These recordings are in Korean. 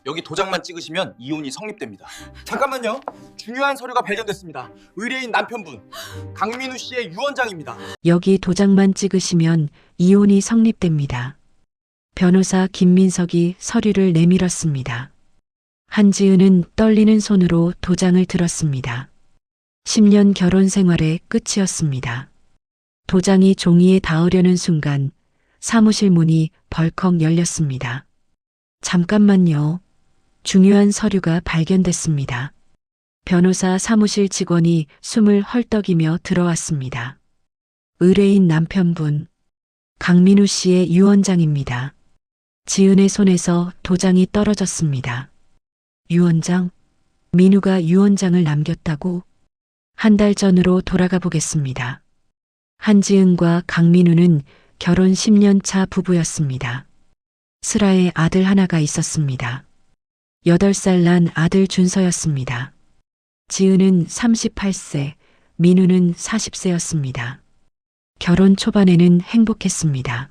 여기 도장만 찍으시면 이혼이 성립됩니다. 잠깐만요. 중요한 서류가 발견됐습니다. 의뢰인 남편분 강민우 씨의 유언장입니다. 여기 도장만 찍으시면 이혼이 성립됩니다. 변호사 김민석이 서류를 내밀었습니다. 한지은은 떨리는 손으로 도장을 들었습니다. 10년 결혼 생활의 끝이었습니다. 도장이 종이에 닿으려는 순간 사무실 문이 벌컥 열렸습니다. 잠깐만요. 중요한 서류가 발견됐습니다. 변호사 사무실 직원이 숨을 헐떡이며 들어왔습니다. 의뢰인 남편분, 강민우 씨의 유언장입니다. 지은의 손에서 도장이 떨어졌습니다. 유언장? 민우가 유언장을 남겼다고? 한 달 전으로 돌아가 보겠습니다. 한지은과 강민우는 결혼 10년 차 부부였습니다. 슬아의 아들 하나가 있었습니다. 8살 난 아들 준서였습니다. 지은은 38세, 민우는 40세였습니다. 결혼 초반에는 행복했습니다.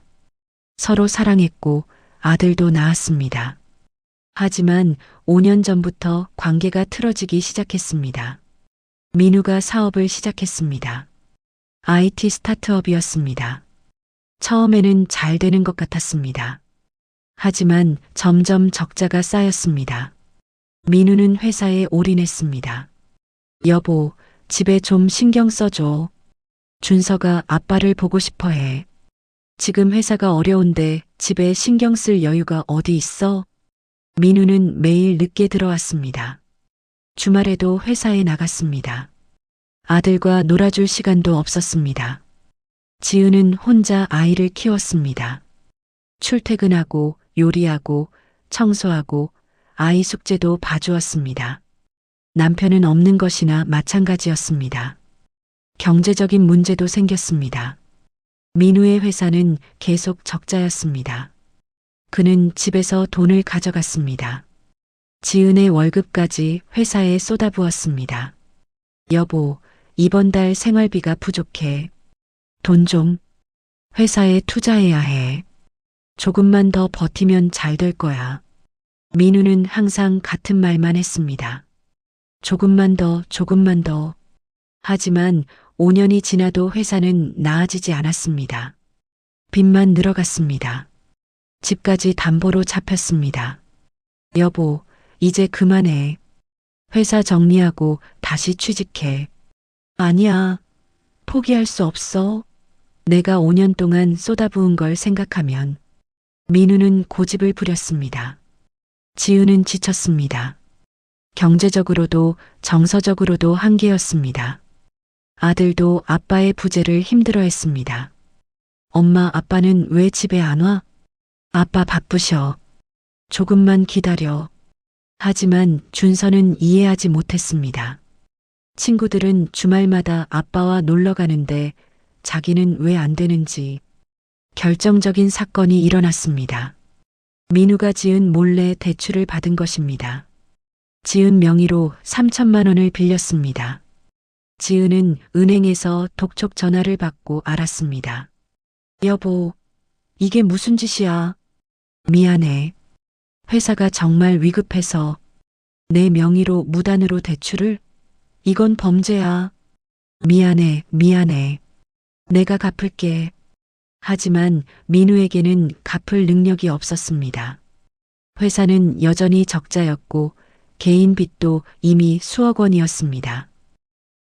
서로 사랑했고 아들도 낳았습니다. 하지만 5년 전부터 관계가 틀어지기 시작했습니다. 민우가 사업을 시작했습니다. IT 스타트업이었습니다. 처음에는 잘 되는 것 같았습니다. 하지만 점점 적자가 쌓였습니다. 민우는 회사에 올인했습니다. 여보, 집에 좀 신경 써줘. 준서가 아빠를 보고 싶어 해. 지금 회사가 어려운데 집에 신경 쓸 여유가 어디 있어? 민우는 매일 늦게 들어왔습니다. 주말에도 회사에 나갔습니다. 아들과 놀아줄 시간도 없었습니다. 지은은 혼자 아이를 키웠습니다. 출퇴근하고 요리하고 청소하고 아이 숙제도 봐주었습니다. 남편은 없는 것이나 마찬가지였습니다. 경제적인 문제도 생겼습니다. 민우의 회사는 계속 적자였습니다. 그는 집에서 돈을 가져갔습니다. 지은의 월급까지 회사에 쏟아부었습니다. 여보, 이번 달 생활비가 부족해. 돈 좀. 회사에 투자해야 해. 조금만 더 버티면 잘 될 거야. 민우는 항상 같은 말만 했습니다. 조금만 더, 조금만 더. 하지만 5년이 지나도 회사는 나아지지 않았습니다. 빚만 늘어갔습니다. 집까지 담보로 잡혔습니다. 여보, 이제 그만해. 회사 정리하고 다시 취직해. 아니야. 포기할 수 없어. 내가 5년 동안 쏟아부은 걸 생각하면. 민우는 고집을 부렸습니다. 지은은 지쳤습니다. 경제적으로도 정서적으로도 한계였습니다. 아들도 아빠의 부재를 힘들어했습니다. 엄마, 아빠는 왜 집에 안 와? 아빠 바쁘셔. 조금만 기다려. 하지만 준서는 이해하지 못했습니다. 친구들은 주말마다 아빠와 놀러 가는데 자기는 왜 안 되는지. 결정적인 사건이 일어났습니다. 민우가 지은 몰래 대출을 받은 것입니다. 지은 명의로 3천만 원을 빌렸습니다. 지은은 은행에서 독촉 전화를 받고 알았습니다. 여보, 이게 무슨 짓이야? 미안해. 회사가 정말 위급해서 내 명의로 무단으로 대출을? 이건 범죄야. 미안해, 미안해. 내가 갚을게. 하지만 민우에게는 갚을 능력이 없었습니다. 회사는 여전히 적자였고 개인 빚도 이미 수억 원이었습니다.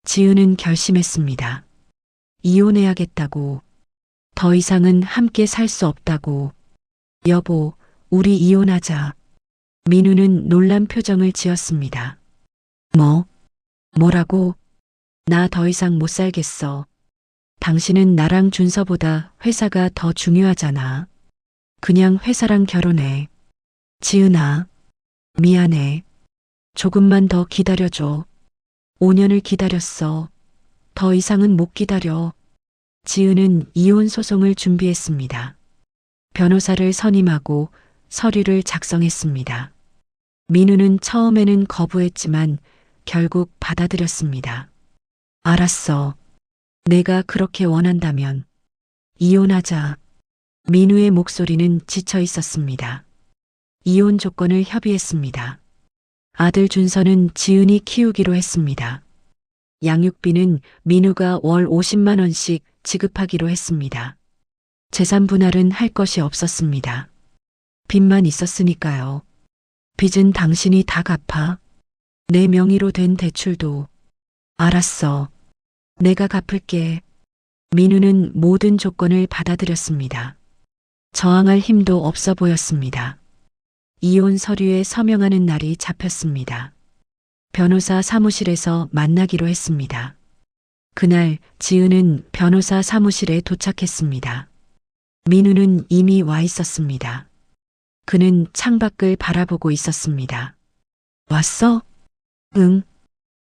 지은은 결심했습니다. 이혼해야겠다고. 더 이상은 함께 살 수 없다고. 여보, 우리 이혼하자. 민우는 놀란 표정을 지었습니다. 뭐라고? 나 더 이상 못 살겠어. 당신은 나랑 준서보다 회사가 더 중요하잖아. 그냥 회사랑 결혼해. 지은아, 미안해. 조금만 더 기다려줘. 5년을 기다렸어. 더 이상은 못 기다려. 지은은 이혼 소송을 준비했습니다. 변호사를 선임하고 서류를 작성했습니다. 민우는 처음에는 거부했지만 결국 받아들였습니다. 알았어. 내가 그렇게 원한다면 이혼하자. 민우의 목소리는 지쳐 있었습니다. 이혼 조건을 협의했습니다. 아들 준서는 지은이 키우기로 했습니다. 양육비는 민우가 월 50만 원씩 지급하기로 했습니다. 재산 분할은 할 것이 없었습니다. 빚만 있었으니까요. 빚은 당신이 다 갚아. 내 명의로 된 대출도. 알았어. 내가 갚을게. 민우는 모든 조건을 받아들였습니다. 저항할 힘도 없어 보였습니다. 이혼 서류에 서명하는 날이 잡혔습니다. 변호사 사무실에서 만나기로 했습니다. 그날 지은은 변호사 사무실에 도착했습니다. 민우는 이미 와 있었습니다. 그는 창밖을 바라보고 있었습니다. 왔어? 응.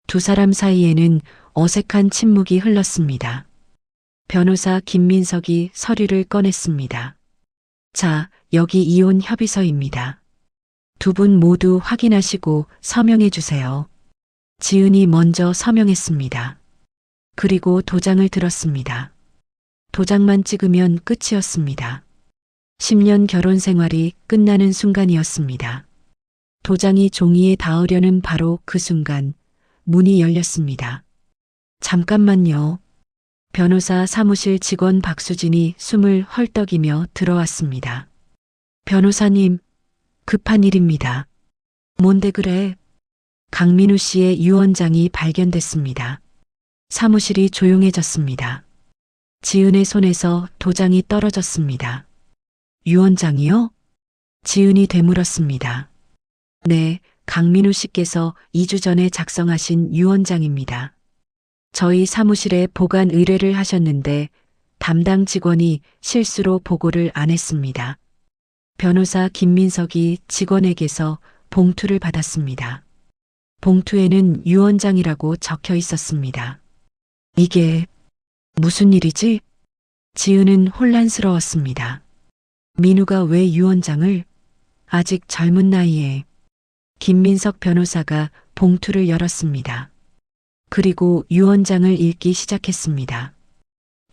두 사람 사이에는 어색한 침묵이 흘렀습니다. 변호사 김민석이 서류를 꺼냈습니다. 자, 여기 이혼 협의서입니다. 두 분 모두 확인하시고 서명해 주세요. 지은이 먼저 서명했습니다. 그리고 도장을 들었습니다. 도장만 찍으면 끝이었습니다. 10년 결혼 생활이 끝나는 순간이었습니다. 도장이 종이에 닿으려는 바로 그 순간 문이 열렸습니다. 잠깐만요. 변호사 사무실 직원 박수진이 숨을 헐떡이며 들어왔습니다. 변호사님, 급한 일입니다. 뭔데 그래? 강민우 씨의 유언장이 발견됐습니다. 사무실이 조용해졌습니다. 지은의 손에서 도장이 떨어졌습니다. 유언장이요? 지은이 되물었습니다. 네, 강민우 씨께서 2주 전에 작성하신 유언장입니다. 저희 사무실에 보관 의뢰를 하셨는데 담당 직원이 실수로 보고를 안 했습니다. 변호사 김민석이 직원에게서 봉투를 받았습니다. 봉투에는 유언장이라고 적혀 있었습니다. 이게 무슨 일이지? 지은은 혼란스러웠습니다. 민우가 왜 유언장을? 아직 젊은 나이에. 김민석 변호사가 봉투를 열었습니다. 그리고 유언장을 읽기 시작했습니다.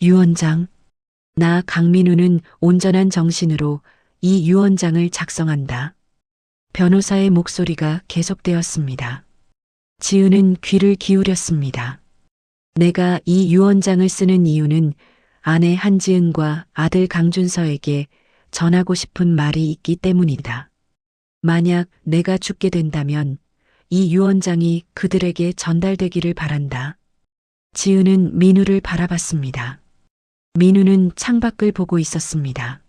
유언장. 나 강민우는 온전한 정신으로 이 유언장을 작성한다. 변호사의 목소리가 계속되었습니다. 지은은 귀를 기울였습니다. 내가 이 유언장을 쓰는 이유는 아내 한지은과 아들 강준서에게 전하고 싶은 말이 있기 때문이다. 만약 내가 죽게 된다면 이 유언장이 그들에게 전달되기를 바란다. 지은은 민우를 바라봤습니다. 민우는 창밖을 보고 있었습니다.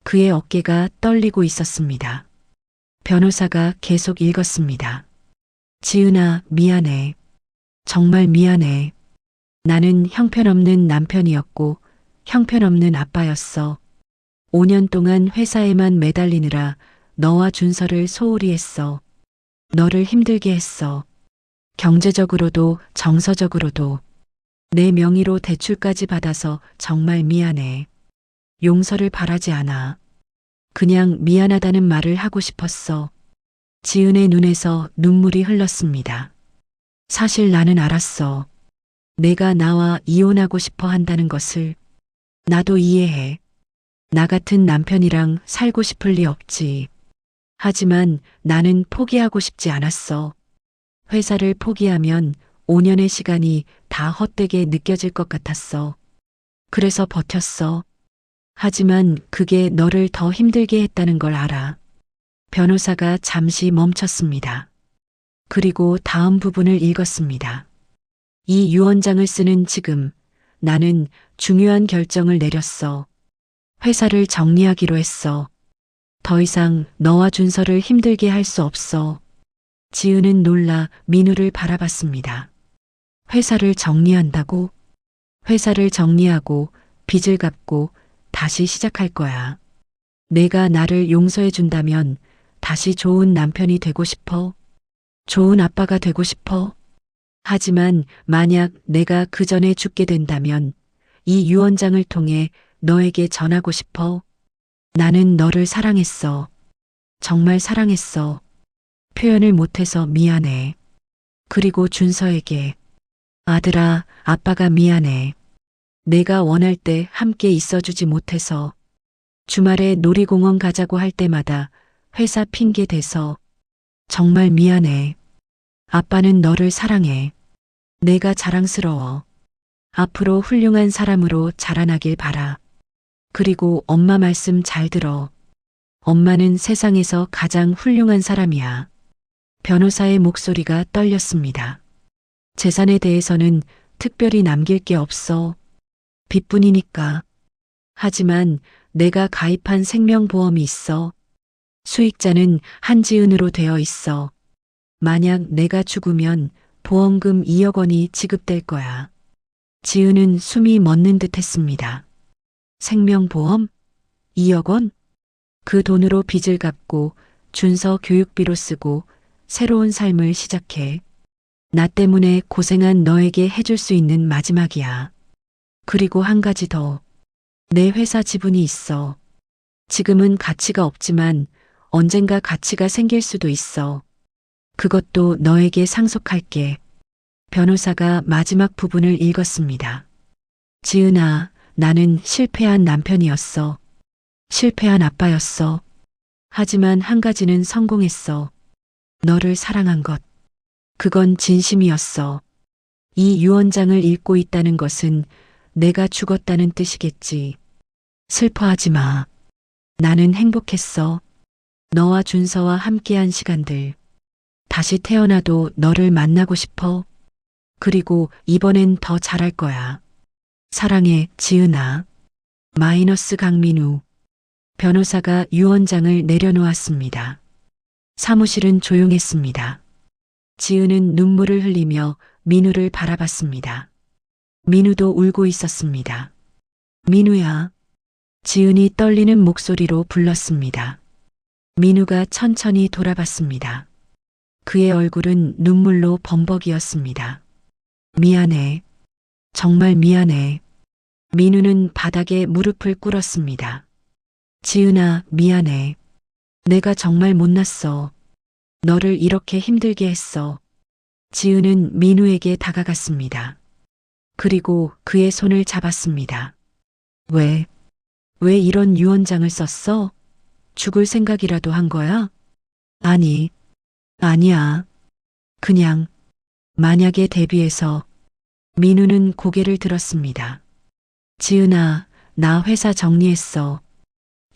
그의 어깨가 떨리고 있었습니다. 변호사가 계속 읽었습니다. 지은아, 미안해. 정말 미안해. 나는 형편없는 남편이었고 형편없는 아빠였어. 5년 동안 회사에만 매달리느라 너와 준서를 소홀히 했어. 너를 힘들게 했어. 경제적으로도 정서적으로도. 내 명의로 대출까지 받아서 정말 미안해. 용서를 바라지 않아. 그냥 미안하다는 말을 하고 싶었어. 지은의 눈에서 눈물이 흘렀습니다. 사실 나는 알았어. 내가 나와 이혼하고 싶어 한다는 것을. 나도 이해해. 나 같은 남편이랑 살고 싶을 리 없지. 하지만 나는 포기하고 싶지 않았어. 회사를 포기하면 5년의 시간이 다 헛되게 느껴질 것 같았어. 그래서 버텼어. 하지만 그게 너를 더 힘들게 했다는 걸 알아. 변호사가 잠시 멈췄습니다. 그리고 다음 부분을 읽었습니다. 이 유언장을 쓰는 지금 나는 중요한 결정을 내렸어. 회사를 정리하기로 했어. 더 이상 너와 준서를 힘들게 할 수 없어. 지은은 놀라 민우를 바라봤습니다. 회사를 정리한다고? 회사를 정리하고 빚을 갚고 다시 시작할 거야. 내가 나를 용서해 준다면 다시 좋은 남편이 되고 싶어. 좋은 아빠가 되고 싶어. 하지만 만약 내가 그 전에 죽게 된다면 이 유언장을 통해 너에게 전하고 싶어. 나는 너를 사랑했어. 정말 사랑했어. 표현을 못해서 미안해. 그리고 준서에게. 아들아, 아빠가 미안해. 내가 원할 때 함께 있어주지 못해서. 주말에 놀이공원 가자고 할 때마다 회사 핑계 대서 정말 미안해. 아빠는 너를 사랑해. 내가 자랑스러워. 앞으로 훌륭한 사람으로 자라나길 바라. 그리고 엄마 말씀 잘 들어. 엄마는 세상에서 가장 훌륭한 사람이야. 변호사의 목소리가 떨렸습니다. 재산에 대해서는 특별히 남길 게 없어. 빚뿐이니까. 하지만 내가 가입한 생명보험이 있어. 수익자는 한지은으로 되어 있어. 만약 내가 죽으면 보험금 2억 원이 지급될 거야. 지은은 숨이 멎는 듯 했습니다. 생명보험? 2억 원? 그 돈으로 빚을 갚고 준서 교육비로 쓰고 새로운 삶을 시작해. 나 때문에 고생한 너에게 해줄 수 있는 마지막이야. 그리고 한 가지 더. 내 회사 지분이 있어. 지금은 가치가 없지만 언젠가 가치가 생길 수도 있어. 그것도 너에게 상속할게. 변호사가 마지막 부분을 읽었습니다. 지은아, 나는 실패한 남편이었어. 실패한 아빠였어. 하지만 한 가지는 성공했어. 너를 사랑한 것. 그건 진심이었어. 이 유언장을 읽고 있다는 것은 내가 죽었다는 뜻이겠지. 슬퍼하지 마. 나는 행복했어. 너와 준서와 함께한 시간들. 다시 태어나도 너를 만나고 싶어. 그리고 이번엔 더 잘할 거야. 사랑해, 지은아. 마이너스 강민우. 변호사가 유언장을 내려놓았습니다. 사무실은 조용했습니다. 지은은 눈물을 흘리며 민우를 바라봤습니다. 민우도 울고 있었습니다. 민우야. 지은이 떨리는 목소리로 불렀습니다. 민우가 천천히 돌아봤습니다. 그의 얼굴은 눈물로 범벅이었습니다. 미안해. 정말 미안해. 민우는 바닥에 무릎을 꿇었습니다. 지은아, 미안해. 내가 정말 못났어. 너를 이렇게 힘들게 했어. 지은은 민우에게 다가갔습니다. 그리고 그의 손을 잡았습니다. 왜 이런 유언장을 썼어? 죽을 생각이라도 한 거야? 아니야. 그냥 만약에 대비해서. 민우는 고개를 들었습니다. 지은아, 나 회사 정리했어.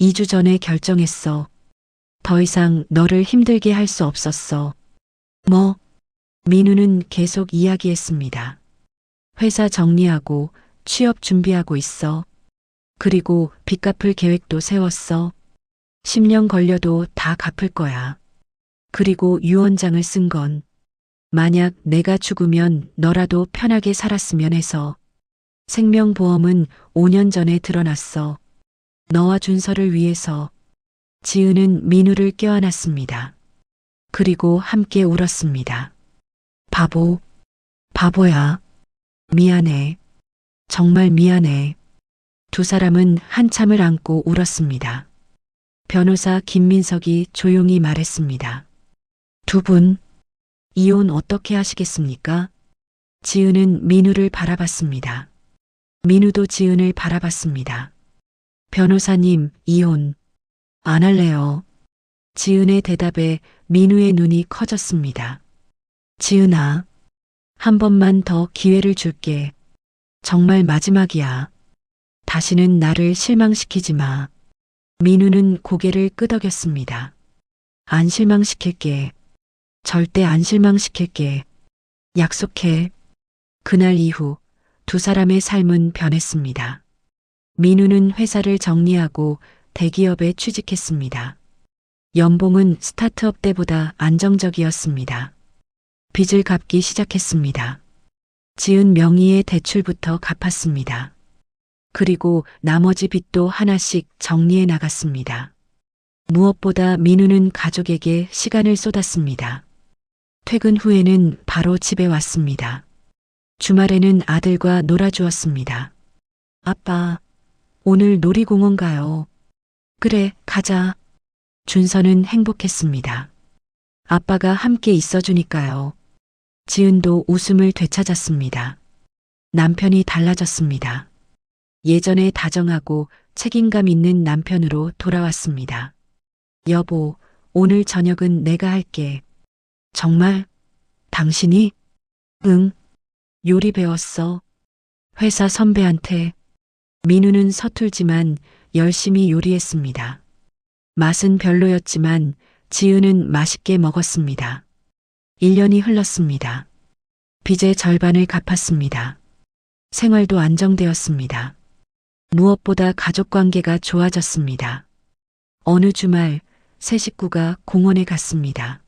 2주 전에 결정했어. 더 이상 너를 힘들게 할 수 없었어. 뭐? 민우는 계속 이야기했습니다. 회사 정리하고 취업 준비하고 있어. 그리고 빚 갚을 계획도 세웠어. 10년 걸려도 다 갚을 거야. 그리고 유언장을 쓴 건 만약 내가 죽으면 너라도 편하게 살았으면 해서. 생명보험은 5년 전에 드러났어. 너와 준서를 위해서. 지은은 민우를 껴안았습니다. 그리고 함께 울었습니다. 바보야. 미안해. 정말 미안해. 두 사람은 한참을 안고 울었습니다. 변호사 김민석이 조용히 말했습니다. 두 분, 이혼 어떻게 하시겠습니까? 지은은 민우를 바라봤습니다. 민우도 지은을 바라봤습니다. 변호사님, 이혼 안 할래요. 지은의 대답에 민우의 눈이 커졌습니다. 지은아, 한 번만 더 기회를 줄게. 정말 마지막이야. 다시는 나를 실망시키지 마. 민우는 고개를 끄덕였습니다. 안 실망시킬게. 절대 안 실망시킬게. 약속해. 그날 이후 두 사람의 삶은 변했습니다. 민우는 회사를 정리하고 대기업에 취직했습니다. 연봉은 스타트업 때보다 안정적이었습니다. 빚을 갚기 시작했습니다. 지은 명의의 대출부터 갚았습니다. 그리고 나머지 빚도 하나씩 정리해 나갔습니다. 무엇보다 민우는 가족에게 시간을 쏟았습니다. 퇴근 후에는 바로 집에 왔습니다. 주말에는 아들과 놀아주었습니다. 아빠, 오늘 놀이공원 가요. 그래, 가자. 준서는 행복했습니다. 아빠가 함께 있어주니까요. 지은도 웃음을 되찾았습니다. 남편이 달라졌습니다. 예전에 다정하고 책임감 있는 남편으로 돌아왔습니다. 여보, 오늘 저녁은 내가 할게. 정말? 당신이? 응. 요리 배웠어. 회사 선배한테. 민우는 서툴지만 열심히 요리했습니다. 맛은 별로였지만 지은은 맛있게 먹었습니다. 1년이 흘렀습니다. 빚의 절반을 갚았습니다. 생활도 안정되었습니다. 무엇보다 가족 관계가 좋아졌습니다. 어느 주말 세 식구가 공원에 갔습니다.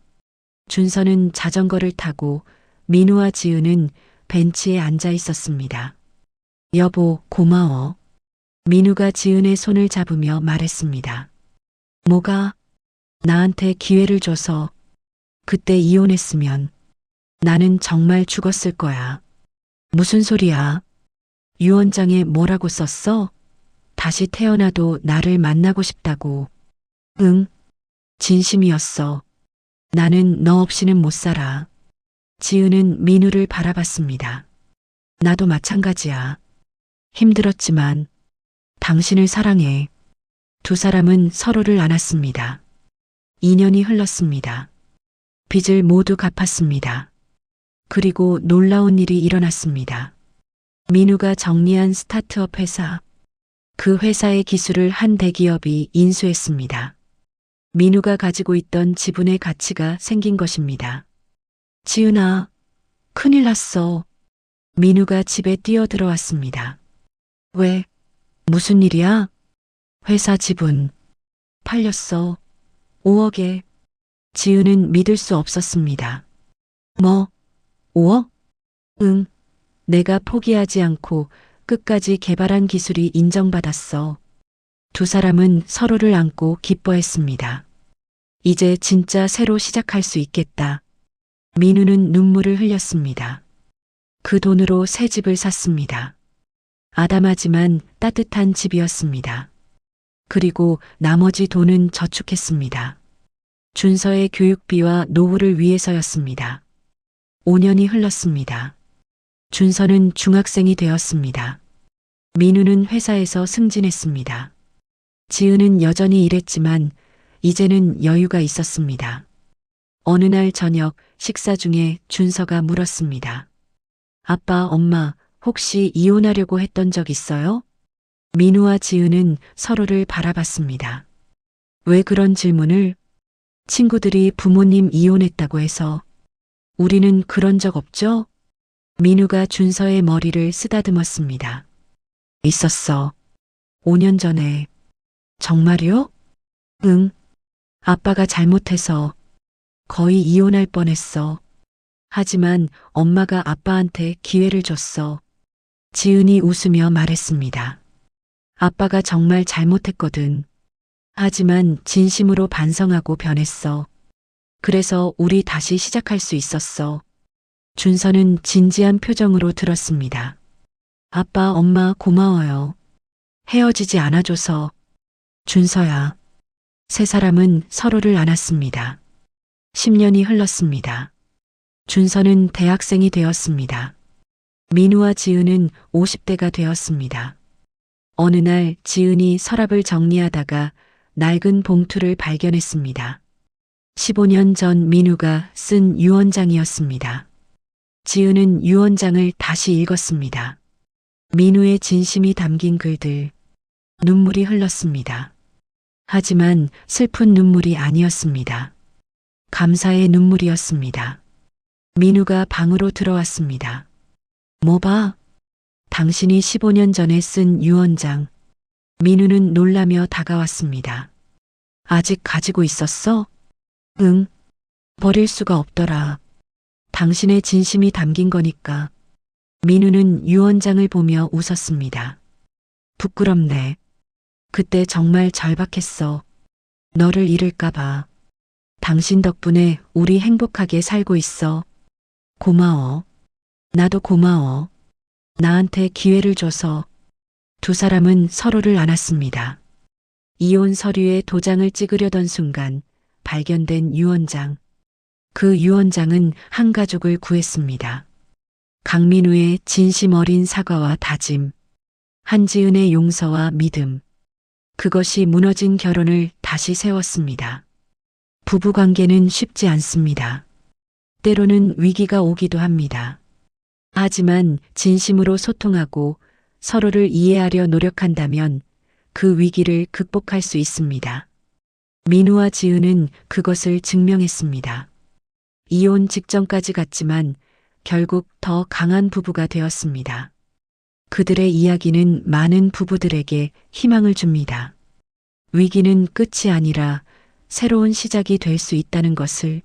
준서는 자전거를 타고 민우와 지은은 벤치에 앉아 있었습니다. 여보, 고마워. 민우가 지은의 손을 잡으며 말했습니다. 뭐가? 나한테 기회를 줘서. 그때 이혼했으면 나는 정말 죽었을 거야. 무슨 소리야? 유언장에 뭐라고 썼어? 다시 태어나도 나를 만나고 싶다고. 응, 진심이었어. 나는 너 없이는 못 살아. 지은은 민우를 바라봤습니다. 나도 마찬가지야. 힘들었지만 당신을 사랑해. 두 사람은 서로를 안았습니다. 2년이 흘렀습니다. 빚을 모두 갚았습니다. 그리고 놀라운 일이 일어났습니다. 민우가 정리한 스타트업 회사. 그 회사의 기술을 한 대기업이 인수했습니다. 민우가 가지고 있던 지분의 가치가 생긴 것입니다. 지은아, 큰일 났어. 민우가 집에 뛰어들어왔습니다. 왜? 무슨 일이야? 회사 지분 팔렸어. 5억에. 지은은 믿을 수 없었습니다. 뭐? 5억? 응. 내가 포기하지 않고 끝까지 개발한 기술이 인정받았어. 두 사람은 서로를 안고 기뻐했습니다. 이제 진짜 새로 시작할 수 있겠다. 민우는 눈물을 흘렸습니다. 그 돈으로 새 집을 샀습니다. 아담하지만 따뜻한 집이었습니다. 그리고 나머지 돈은 저축했습니다. 준서의 교육비와 노후를 위해서였습니다. 5년이 흘렀습니다. 준서는 중학생이 되었습니다. 민우는 회사에서 승진했습니다. 지은은 여전히 일했지만 이제는 여유가 있었습니다. 어느 날 저녁 식사 중에 준서가 물었습니다. 아빠, 엄마, 혹시 이혼하려고 했던 적 있어요? 민우와 지은은 서로를 바라봤습니다. 왜 그런 질문을? 친구들이 부모님 이혼했다고 해서. 우리는 그런 적 없죠? 민우가 준서의 머리를 쓰다듬었습니다. 있었어. 5년 전에. 정말요? 응. 아빠가 잘못해서 거의 이혼할 뻔했어. 하지만 엄마가 아빠한테 기회를 줬어. 지은이 웃으며 말했습니다. 아빠가 정말 잘못했거든. 하지만 진심으로 반성하고 변했어. 그래서 우리 다시 시작할 수 있었어. 준서는 진지한 표정으로 들었습니다. 아빠, 엄마 고마워요. 헤어지지 않아줘서. 준서야. 세 사람은 서로를 안았습니다. 10년이 흘렀습니다. 준서는 대학생이 되었습니다. 민우와 지은은 50대가 되었습니다. 어느 날 지은이 서랍을 정리하다가 낡은 봉투를 발견했습니다. 15년 전 민우가 쓴 유언장이었습니다. 지은은 유언장을 다시 읽었습니다. 민우의 진심이 담긴 글들. 눈물이 흘렀습니다. 하지만 슬픈 눈물이 아니었습니다. 감사의 눈물이었습니다. 민우가 방으로 들어왔습니다. 뭐 봐? 당신이 15년 전에 쓴 유언장. 민우는 놀라며 다가왔습니다. 아직 가지고 있었어? 응. 버릴 수가 없더라. 당신의 진심이 담긴 거니까. 민우는 유언장을 보며 웃었습니다. 부끄럽네. 그때 정말 절박했어. 너를 잃을까봐. 당신 덕분에 우리 행복하게 살고 있어. 고마워. 나도 고마워. 나한테 기회를 줘서. 두 사람은 서로를 안았습니다. 이혼 서류에 도장을 찍으려던 순간 발견된 유언장. 그 유언장은 한 가족을 구했습니다. 강민우의 진심 어린 사과와 다짐. 한지은의 용서와 믿음. 그것이 무너진 결혼을 다시 세웠습니다. 부부관계는 쉽지 않습니다. 때로는 위기가 오기도 합니다. 하지만 진심으로 소통하고 서로를 이해하려 노력한다면 그 위기를 극복할 수 있습니다. 민우와 지은은 그것을 증명했습니다. 이혼 직전까지 갔지만 결국 더 강한 부부가 되었습니다. 그들의 이야기는 많은 부부들에게 희망을 줍니다. 위기는 끝이 아니라 새로운 시작이 될 수 있다는 것을.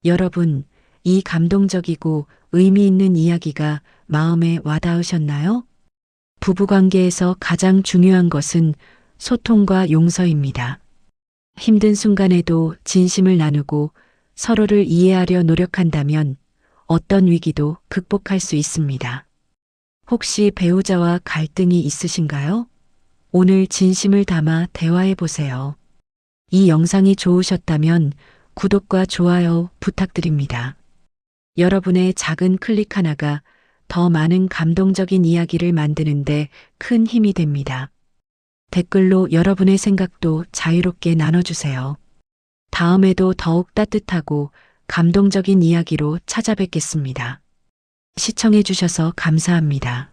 여러분, 이 감동적이고 의미 있는 이야기가 마음에 와닿으셨나요? 부부관계에서 가장 중요한 것은 소통과 용서입니다. 힘든 순간에도 진심을 나누고 서로를 이해하려 노력한다면 어떤 위기도 극복할 수 있습니다. 혹시 배우자와 갈등이 있으신가요? 오늘 진심을 담아 대화해 보세요. 이 영상이 좋으셨다면 구독과 좋아요 부탁드립니다. 여러분의 작은 클릭 하나가 더 많은 감동적인 이야기를 만드는데 큰 힘이 됩니다. 댓글로 여러분의 생각도 자유롭게 나눠주세요. 다음에도 더욱 따뜻하고 감동적인 이야기로 찾아뵙겠습니다. 시청해 주셔서 감사합니다.